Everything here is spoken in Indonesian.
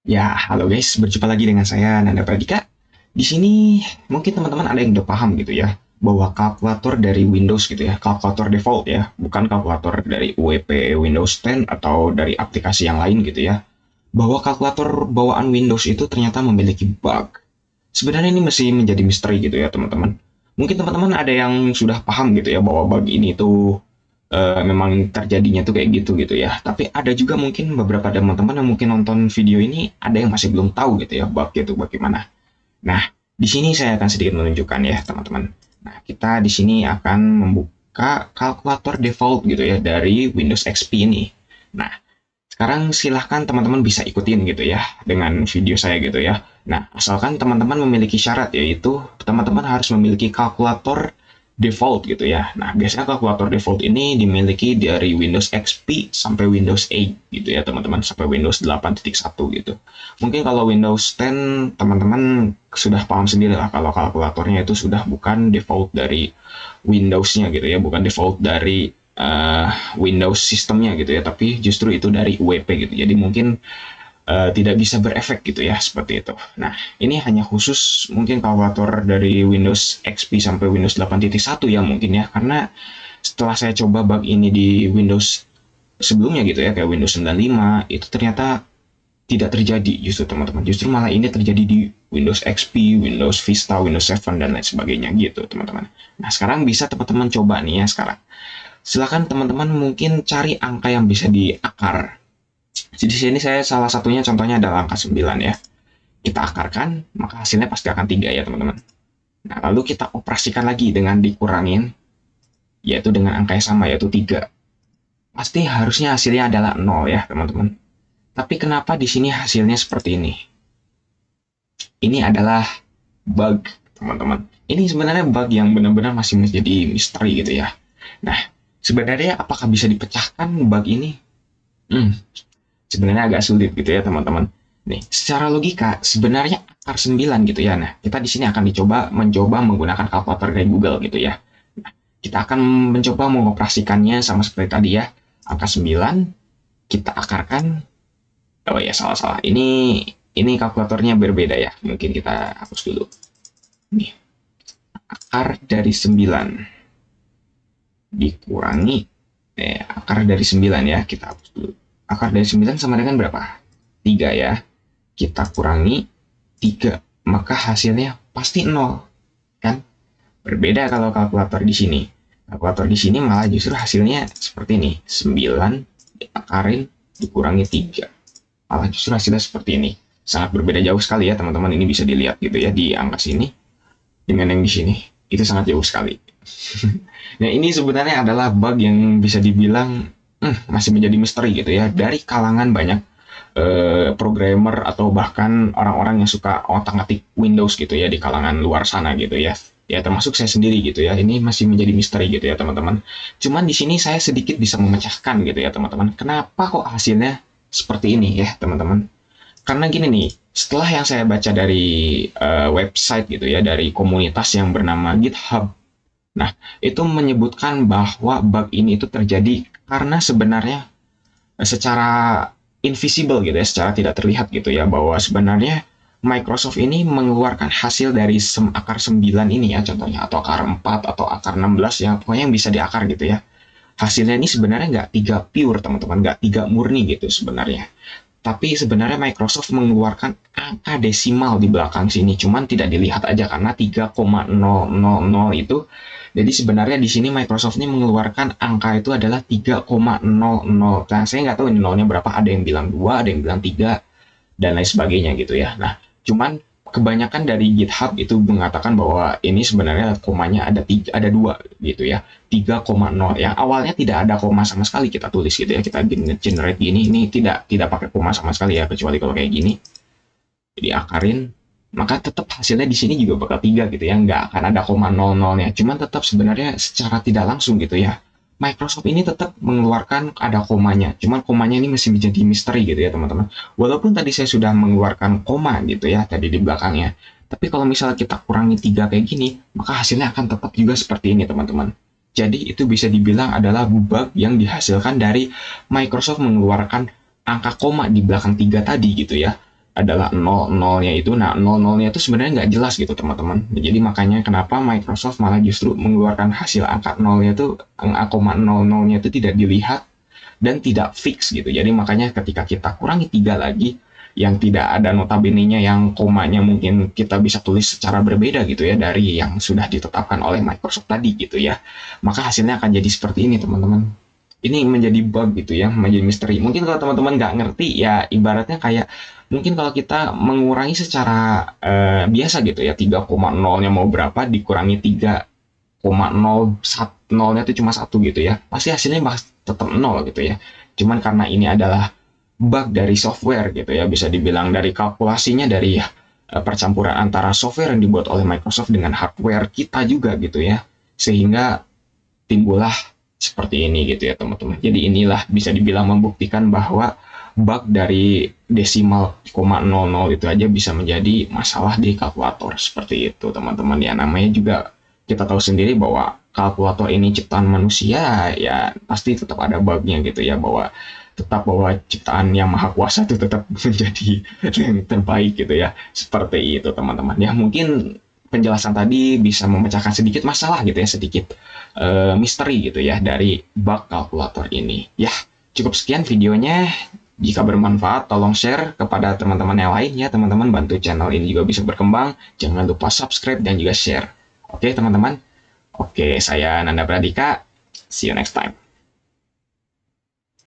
Ya, halo guys, berjumpa lagi dengan saya Nanda Pradika. Di sini mungkin teman-teman ada yang udah paham gitu ya, bahwa kalkulator dari Windows gitu ya, kalkulator default ya, bukan kalkulator dari UEP Windows 10 atau dari aplikasi yang lain gitu ya, bahwa kalkulator bawaan Windows itu ternyata memiliki bug. Sebenarnya ini masih menjadi misteri gitu ya teman-teman. Mungkin teman-teman ada yang sudah paham gitu ya bahwa bug ini tuh memang terjadinya tuh kayak gitu gitu ya. Tapi ada juga mungkin beberapa teman-teman yang mungkin nonton video ini ada yang masih belum tahu gitu ya bug itu bagaimana. Nah, di sini saya akan sedikit menunjukkan ya teman-teman. Nah, kita di sini akan membuka kalkulator default gitu ya dari Windows XP ini. Nah, sekarang silahkan teman-teman bisa ikutin gitu ya dengan video saya gitu ya. Nah, asalkan teman-teman memiliki syarat yaitu teman-teman harus memiliki kalkulator default gitu ya. Nah, biasanya kalkulator default ini dimiliki dari Windows XP sampai Windows 8 gitu ya teman-teman, sampai Windows 8.1 gitu. Mungkin kalau Windows 10 teman-teman sudah paham sendiri lah kalau kalkulatornya itu sudah bukan default dari Windows-nya gitu ya, bukan default dari Windows sistemnya gitu ya, tapi justru itu dari UEP gitu. Jadi mungkin tidak bisa berefek gitu ya, seperti itu. Nah, ini hanya khusus mungkin kalkulator dari Windows XP sampai Windows 8.1 ya mungkin ya, karena setelah saya coba bug ini di Windows sebelumnya gitu ya, kayak Windows 95, itu ternyata tidak terjadi justru teman-teman. Justru malah ini terjadi di Windows XP, Windows Vista, Windows 7, dan lain sebagainya gitu teman-teman. Nah, sekarang bisa teman-teman coba nih ya sekarang. Silakan teman-teman mungkin cari angka yang bisa diakar. Di sini saya salah satunya contohnya adalah angka 9 ya. Kita akarkan, maka hasilnya pasti akan 3 ya teman-teman. Nah, lalu kita operasikan lagi dengan dikurangin, yaitu dengan angka yang sama, yaitu 3. Pasti harusnya hasilnya adalah 0 ya teman-teman. Tapi kenapa di sini hasilnya seperti ini? Ini adalah bug teman-teman. Ini sebenarnya bug yang benar-benar masih menjadi misteri gitu ya. Nah, sebenarnya apakah bisa dipecahkan bug ini? Hmm, sebenarnya agak sulit gitu ya teman-teman. Nih, secara logika sebenarnya akar 9 gitu ya. Nah, kita di sini akan mencoba menggunakan kalkulator dari Google gitu ya. Nah, kita akan mencoba mengoperasikannya sama seperti tadi ya. Angka 9 kita akarkan. Oh ya, salah-salah. Ini kalkulatornya berbeda ya. Mungkin kita hapus dulu. Nih, akar dari 9 dikurangi akar dari 9 ya. Kita hapus dulu. Akar dari 9 sama dengan berapa? 3 ya. Kita kurangi 3, maka hasilnya pasti 0, kan? Berbeda kalau kalkulator di sini. Kalkulator di sini malah justru hasilnya seperti ini. 9 diakarin dikurangi 3. Malah justru hasilnya seperti ini. Sangat berbeda jauh sekali ya teman-teman. Ini bisa dilihat gitu ya di angka sini dengan yang di sini. Itu sangat jauh sekali. Nah, ini sebenarnya adalah bug yang bisa dibilang masih menjadi misteri gitu ya dari kalangan banyak programmer atau bahkan orang-orang yang suka otak-atik Windows gitu ya di kalangan luar sana gitu ya. Ya termasuk saya sendiri gitu ya. Ini masih menjadi misteri gitu ya teman-teman. Cuman di sini saya sedikit bisa memecahkan gitu ya teman-teman. Kenapa kok hasilnya seperti ini ya teman-teman? Karena gini nih, setelah yang saya baca dari website gitu ya, dari komunitas yang bernama GitHub. Nah, itu menyebutkan bahwa bug ini itu terjadi karena sebenarnya secara invisible gitu ya, secara tidak terlihat gitu ya, bahwa sebenarnya Microsoft ini mengeluarkan hasil dari akar 9 ini ya contohnya, atau akar 4 atau akar 16 ya, pokoknya yang bisa diakar gitu ya. Hasilnya ini sebenarnya nggak 3 pure teman-teman, nggak 3 murni gitu sebenarnya. Tapi sebenarnya Microsoft mengeluarkan angka desimal di belakang sini, cuman tidak dilihat aja karena 3,000 itu. Jadi sebenarnya di sini Microsoft ini mengeluarkan angka itu adalah 3,00. Nah, saya nggak tahu ini nolnya berapa, ada yang bilang 2, ada yang bilang 3, dan lain sebagainya gitu ya. Nah, cuman kebanyakan dari GitHub itu mengatakan bahwa ini sebenarnya komanya ada 3, ada 2 gitu ya. 3,0 yang awalnya tidak ada koma sama sekali kita tulis gitu ya, kita generate gini, ini tidak pakai koma sama sekali ya, kecuali kalau kayak gini diakarin, maka tetap hasilnya di sini juga bakal 3 gitu ya, nggak akan ada koma 00-nya. Cuman tetap sebenarnya secara tidak langsung gitu ya, Microsoft ini tetap mengeluarkan ada komanya, cuman komanya ini masih menjadi misteri gitu ya teman-teman. Walaupun tadi saya sudah mengeluarkan koma gitu ya tadi di belakangnya, tapi kalau misalnya kita kurangi 3 kayak gini, maka hasilnya akan tetap juga seperti ini teman-teman. Jadi itu bisa dibilang adalah bug yang dihasilkan dari Microsoft mengeluarkan angka koma di belakang 3 tadi gitu ya. adalah 00-nya itu. Nah, 00-nya itu sebenarnya nggak jelas gitu teman-teman. Jadi makanya kenapa Microsoft malah justru mengeluarkan hasil angka 0-nya itu, angka koma 00-nya itu tidak dilihat dan tidak fix gitu. Jadi makanya ketika kita kurangi 3 lagi, yang tidak ada notabene-nya, yang komanya mungkin kita bisa tulis secara berbeda gitu ya dari yang sudah ditetapkan oleh Microsoft tadi gitu ya. Maka hasilnya akan jadi seperti ini teman-teman. Ini menjadi bug gitu ya, menjadi misteri. Mungkin kalau teman-teman nggak ngerti ya ibaratnya kayak mungkin kalau kita mengurangi secara biasa gitu ya, 3,0-nya mau berapa dikurangi 3,0, 0-nya itu cuma 1 gitu ya, pasti hasilnya tetap 0 gitu ya. Cuman karena ini adalah bug dari software gitu ya, bisa dibilang dari kalkulasinya, dari percampuran antara software yang dibuat oleh Microsoft dengan hardware kita juga gitu ya, sehingga timbullah seperti ini gitu ya teman-teman. Jadi inilah bisa dibilang membuktikan bahwa bug dari desimal koma 00 itu aja bisa menjadi masalah di kalkulator seperti itu teman-teman ya. Namanya juga kita tahu sendiri bahwa kalkulator ini ciptaan manusia, ya pasti tetap ada bugnya gitu ya, bahwa ciptaan yang maha kuasa itu tetap menjadi yang terbaik gitu ya, seperti itu teman-teman ya. Mungkin penjelasan tadi bisa memecahkan sedikit masalah gitu ya, sedikit misteri gitu ya dari bug kalkulator ini ya. Cukup sekian videonya. Jika bermanfaat, tolong share kepada teman-teman yang lain ya teman-teman, bantu channel ini juga bisa berkembang. Jangan lupa subscribe dan juga share. Oke teman-teman. Oke, saya Nanda Pradika. See you next time.